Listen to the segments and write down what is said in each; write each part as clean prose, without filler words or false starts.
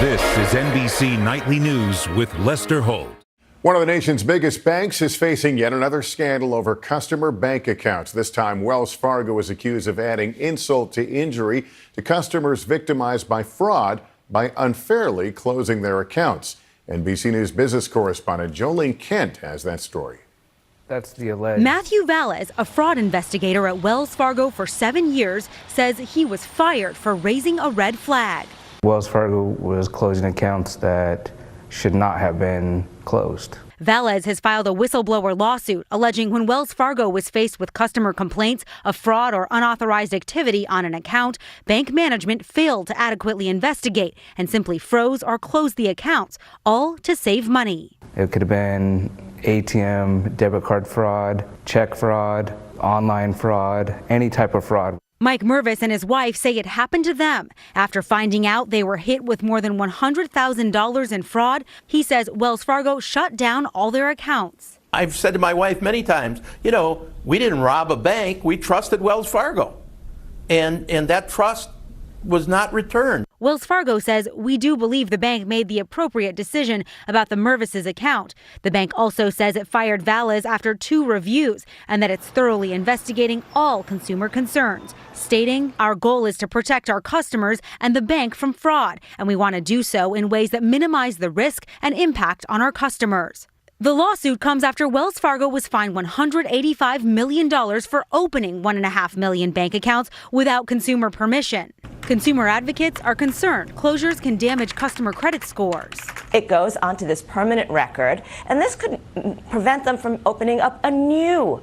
This is NBC Nightly News with Lester Holt. One of the nation's biggest banks is facing yet another scandal over customer bank accounts. This time, Wells Fargo is accused of adding insult to injury to customers victimized by fraud by unfairly closing their accounts. NBC News business correspondent Jolene Kent has that story. That's the alleged. Matthew Valles, a fraud investigator at Wells Fargo for 7 years, says he was fired for raising a red flag. Wells Fargo was closing accounts that should not have been closed. Valles has filed a whistleblower lawsuit alleging when Wells Fargo was faced with customer complaints of fraud or unauthorized activity on an account, bank management failed to adequately investigate and simply froze or closed the accounts, all to save money. It could have been ATM, debit card fraud, check fraud, online fraud, any type of fraud. Mike Mervis and his wife say it happened to them. After finding out they were hit with more than $100,000 in fraud, he says Wells Fargo shut down all their accounts. I've said to my wife many times, we didn't rob a bank, we trusted Wells Fargo. And that trust was not returned. Wells Fargo says, we do believe the bank made the appropriate decision about the Mervis' account. The bank also says it fired Valles after 2 reviews and that it's thoroughly investigating all consumer concerns, stating, our goal is to protect our customers and the bank from fraud, and we want to do so in ways that minimize the risk and impact on our customers. The lawsuit comes after Wells Fargo was fined $185 million for opening 1.5 million bank accounts without consumer permission. Consumer advocates are concerned closures can damage customer credit scores. It goes onto this permanent record, and this could prevent them from opening up a new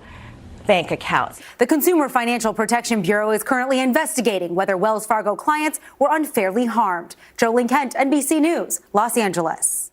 bank account. The Consumer Financial Protection Bureau is currently investigating whether Wells Fargo clients were unfairly harmed. Jolene Kent, NBC News, Los Angeles.